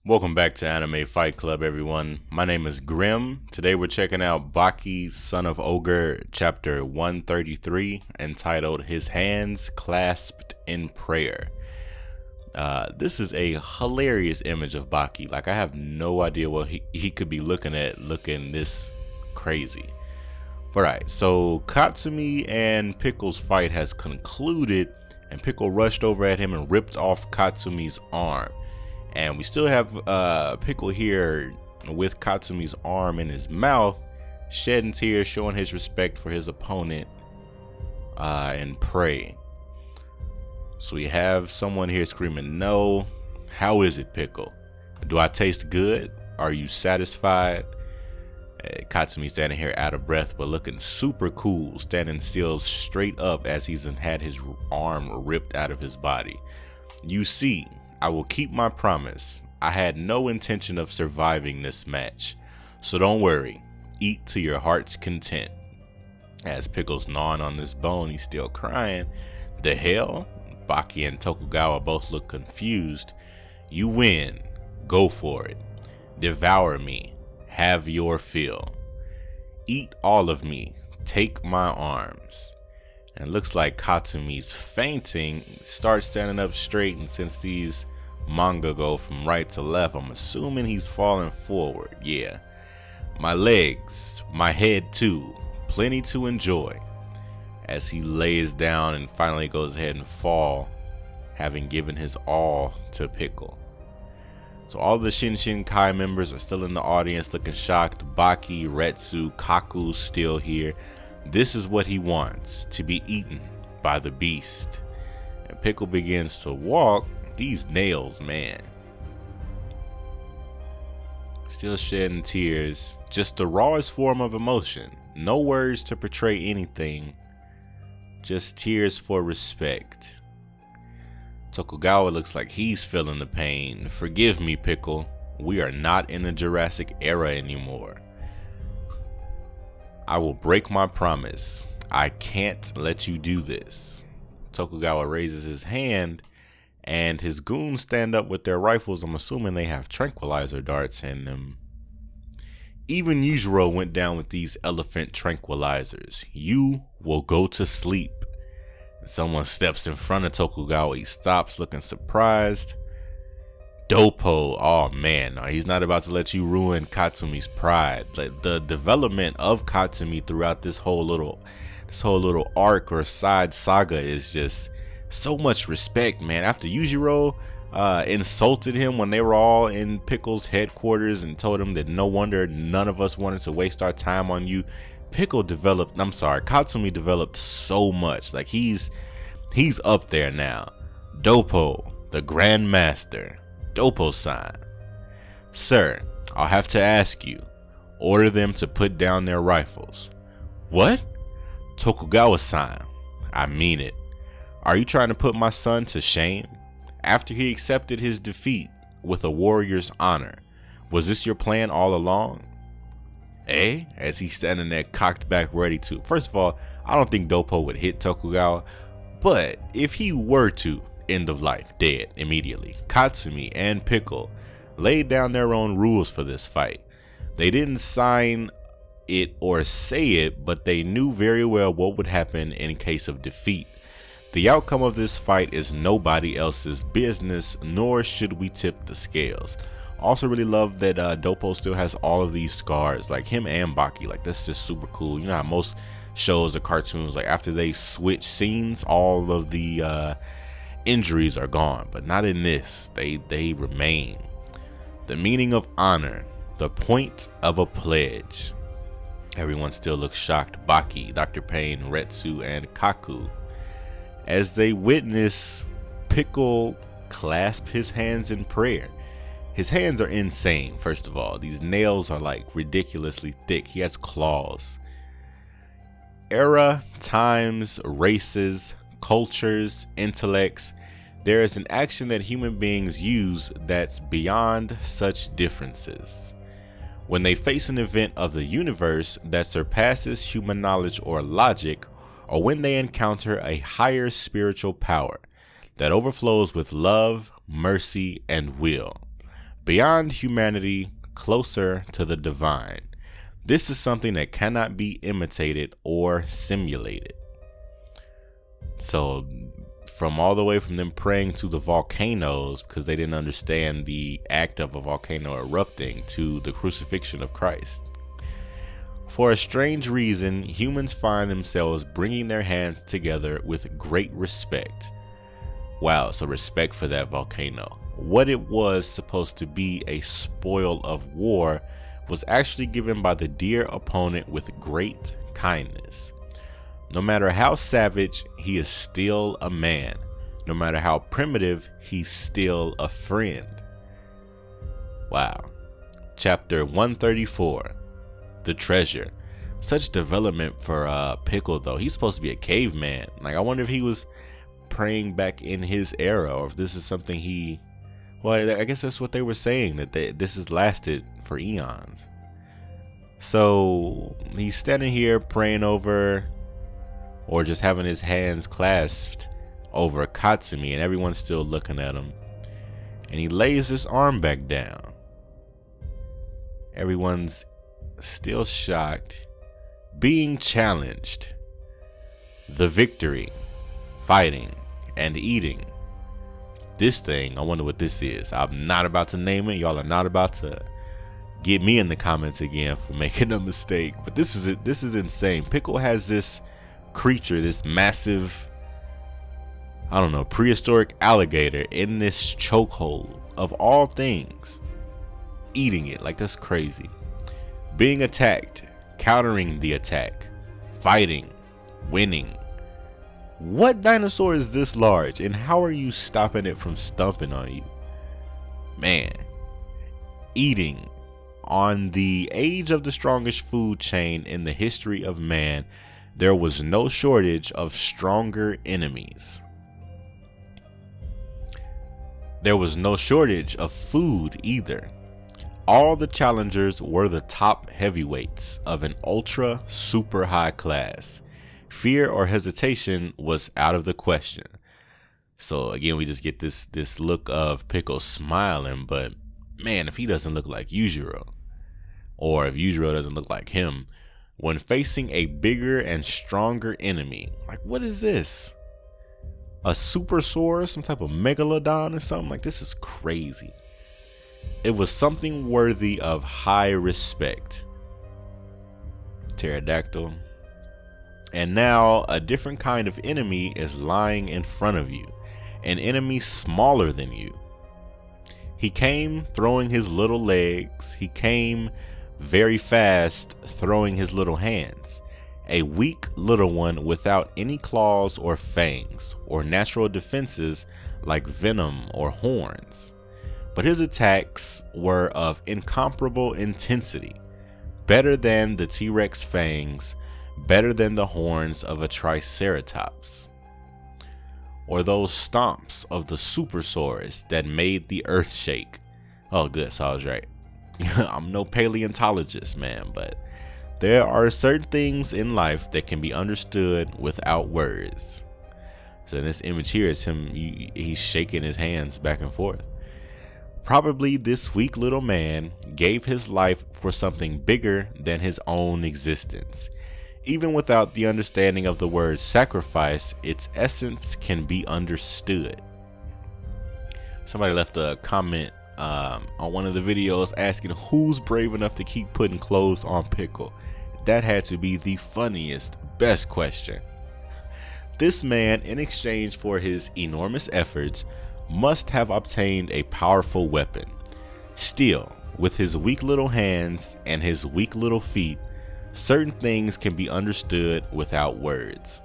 Welcome back to Anime Fight Club, everyone. My name is Grim. Today we're checking out Baki, Son of Ogre, chapter 133, entitled His Hands Clasped in Prayer. This is a hilarious image of Baki. Like, I have no idea what he could be looking at, looking this crazy. Alright, so Katsumi and Pickle's fight has concluded, and Pickle rushed over at him and ripped off Katsumi's arm. And we still have Pickle here with Katsumi's arm in his mouth, shedding tears, showing his respect for his opponent and praying. So we have someone here screaming, "No, how is it, Pickle? Do I taste good? Are you satisfied?" Katsumi standing here out of breath but looking super cool, standing still straight up as he's had his arm ripped out of his body. "You see, I will keep my promise. I had no intention of surviving this match. So don't worry. Eat to your heart's content." As Pickle's gnawing on this bone, he's still crying. The hell? Baki and Tokugawa both look confused. "You win. Go for it. Devour me. Have your fill. Eat all of me. Take my arms." And it looks like Katsumi's fainting. Starts standing up straight, and since these manga go from right to left, I'm assuming he's falling forward. Yeah. "My legs, my head too, plenty to enjoy." As he lays down and finally goes ahead and fall, having given his all to Pickle. So all the Shinshinkai members are still in the audience looking shocked. Baki, Retsu, Kaku still here. This is what he wants, to be eaten by the beast. And Pickle begins to walk. These nails, man. Still shedding tears. Just the rawest form of emotion. No words to portray anything. Just tears for respect. Tokugawa looks like he's feeling the pain. "Forgive me, Pickle. We are not in the Jurassic era anymore. I will break my promise. I can't let you do this." Tokugawa raises his hand, and his goons stand up with their rifles. I'm assuming they have tranquilizer darts in them. "Even Yujiro went down with these elephant tranquilizers. You will go to sleep." Someone steps in front of Tokugawa. He stops, looking surprised. "Dopo, oh man, he's not about to let you ruin Katsumi's pride." Like, the development of Katsumi throughout this whole little arc or side saga is just so much respect, man. After Yujiro insulted him when they were all in Pickle's headquarters and told him that no wonder none of us wanted to waste our time on you, Katsumi developed so much. Like, he's up there now. "Dopo, the Grand Master. Dopo-san. Sir, I'll have to ask you. Order them to put down their rifles." "What?" "Tokugawa-san, I mean it. Are you trying to put my son to shame? After he accepted his defeat with a warrior's honor, was this your plan all along?" "Eh?" As he's standing there cocked back ready to. First of all, I don't think Dopo would hit Tokugawa, but if he were to, end of life, dead immediately. Katsumi and Pickle laid down their own rules for this fight. They didn't sign it or say it, but they knew very well what would happen in case of defeat. The outcome of this fight is nobody else's business, nor should we tip the scales. Also really love that Dopo still has all of these scars, like him and Baki. Like, that's just super cool. You know how most shows or cartoons, like after they switch scenes, all of the injuries are gone, but not in this. They remain. The meaning of honor, the point of a pledge. Everyone still looks shocked. Baki, Dr. Pain, Retsu, and Kaku, as they witness Pickle clasp his hands in prayer. His hands are insane, first of all. These nails are like ridiculously thick. He has claws. Era, times, races, cultures, intellects. There is an action that human beings use that's beyond such differences. When they face an event of the universe that surpasses human knowledge or logic, or when they encounter a higher spiritual power that overflows with love, mercy, and will. beyond humanity, closer to the divine. This is something that cannot be imitated or simulated. So from all the way from them praying to the volcanoes because they didn't understand the act of a volcano erupting, to the crucifixion of Christ. For a strange reason, humans find themselves bringing their hands together with great respect. Wow, so respect for that volcano. What it was supposed to be a spoil of war was actually given by the dear opponent with great kindness. No matter how savage, he is still a man. No matter how primitive, he's still a friend. Wow. Chapter 134, The Treasure. Such development for Pickle though. He's supposed to be a caveman. Like, I wonder if he was praying back in his era, or if this is something well, I guess that's what they were saying, that this has lasted for eons. So he's standing here praying over, or just having his hands clasped over Katsumi, and everyone's still looking at him. And he lays his arm back down. Everyone's still shocked, being challenged. The victory, fighting, and eating. This thing, I wonder what this is. I'm not about to name it. Y'all are not about to get me in the comments again for making a mistake. But this is it. This is insane. Pickle has this creature, this massive, I don't know, prehistoric alligator in this chokehold of all things, eating it. Like, that's crazy. Being attacked, countering the attack, fighting, winning. What dinosaur is this large, and how are you stopping it from stomping on you? Man, eating. On the age of the strongest food chain in the history of man, there was no shortage of stronger enemies. There was no shortage of food either. All the challengers were the top heavyweights of an ultra super high class. Fear or hesitation was out of the question. So again, we just get this look of Pickle smiling, but man, if he doesn't look like Yujiro, or if Yujiro doesn't look like him, when facing a bigger and stronger enemy, like, what is this? A supersaur, some type of megalodon or something? Like, this is crazy. It was something worthy of high respect. Pterodactyl. And now a different kind of enemy is lying in front of you. An enemy smaller than you. He came throwing his little legs. He came very fast throwing his little hands. A weak little one without any claws or fangs or natural defenses like venom or horns. But his attacks were of incomparable intensity. Better than the T-Rex fangs. Better than the horns of a Triceratops, or those stomps of the Supersaurus that made the earth shake. Oh, good, so I was right. I'm no paleontologist, man, but there are certain things in life that can be understood without words. So in this image here is him, he's shaking his hands back and forth. Probably this weak little man gave his life for something bigger than his own existence. Even without the understanding of the word sacrifice, its essence can be understood. Somebody left a comment on one of the videos asking who's brave enough to keep putting clothes on Pickle. That had to be the funniest, best question. This man, in exchange for his enormous efforts, must have obtained a powerful weapon. Still, with his weak little hands and his weak little feet, certain things can be understood without words.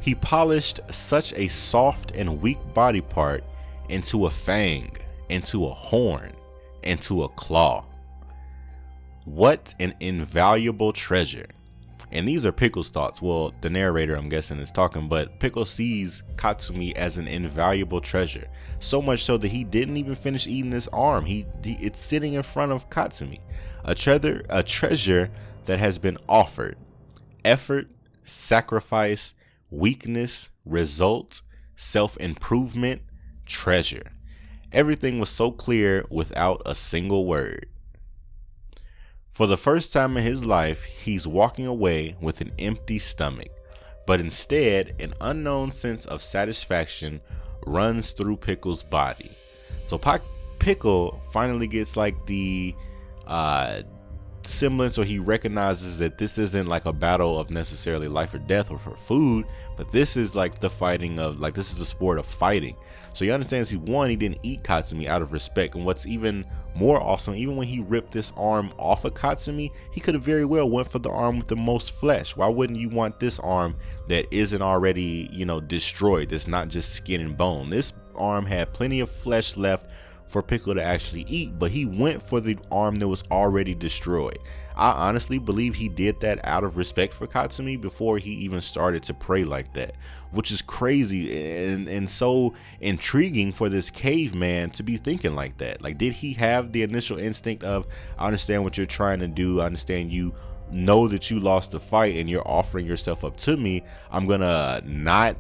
He polished such a soft and weak body part into a fang, into a horn, into a claw. What an invaluable treasure. And these are Pickle's thoughts. Well, the narrator, I'm guessing, is talking, but Pickle sees Katsumi as an invaluable treasure. So much so that he didn't even finish eating this arm. It's sitting in front of Katsumi. A treasure that has been offered. Effort, sacrifice, weakness, results, self-improvement, treasure. Everything was so clear without a single word. For the first time in his life, he's walking away with an empty stomach, but instead, an unknown sense of satisfaction runs through Pickle's body. So Pickle finally gets like the semblance, or he recognizes that this isn't like a battle of necessarily life or death or for food, but this is like the fighting of, like, this is a sport of fighting. So he understands he didn't eat Katsumi out of respect. And what's even more awesome, even when he ripped this arm off of Katsumi, he could have very well went for the arm with the most flesh. Why wouldn't you want this arm that isn't already, you know, destroyed? That's not just skin and bone. This arm had plenty of flesh left for Pickle to actually eat, but he went for the arm that was already destroyed. I honestly believe he did that out of respect for Katsumi before he even started to pray like that, which is crazy and so intriguing for this caveman to be thinking like that. Like, did he have the initial instinct of, I understand what you're trying to do, I understand you know that you lost the fight and you're offering yourself up to me, I'm gonna not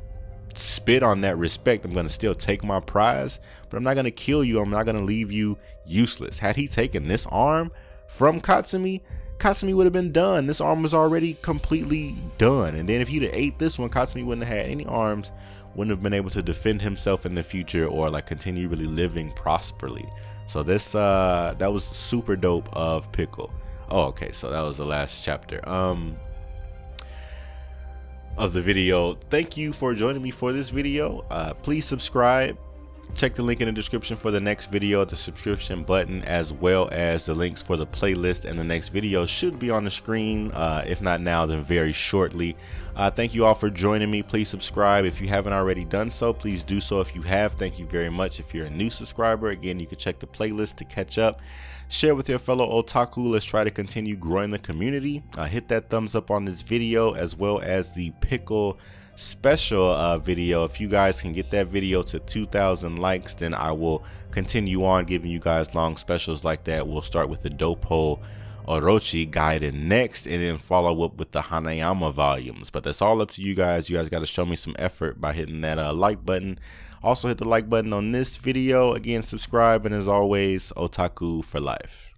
spit on that respect, I'm gonna still take my prize, but I'm not gonna kill you, I'm not gonna leave you useless. Had he taken this arm from Katsumi, Katsumi would have been done. This arm was already completely done. And then if he'd have ate this one, Katsumi wouldn't have had any arms, wouldn't have been able to defend himself in the future or like continue really living prosperly. So this that was super dope of Pickle. Oh, okay, so that was the last chapter of the video. Thank you for joining me for this video. Please subscribe. Check the link in the description for the next video. The subscription button as well as the links for the playlist and the next video should be on the screen, if not now then very shortly. Thank you all for joining me. Please subscribe if you haven't already done so. Please do so if you have. Thank you very much. If you're a new subscriber, again, you can check the playlist to catch up. Share with your fellow otaku. Let's try to continue growing the community. Hit that thumbs up on this video as well as the Pickle special video. If you guys can get that video to 2,000 likes, then I will continue on giving you guys long specials like that. We'll start with the Dopo Orochi guide next, and then follow up with the Hanayama volumes. But that's all up to you guys. You guys got to show me some effort by hitting that like button. Also hit the like button on this video. Again, subscribe, and as always, otaku for life.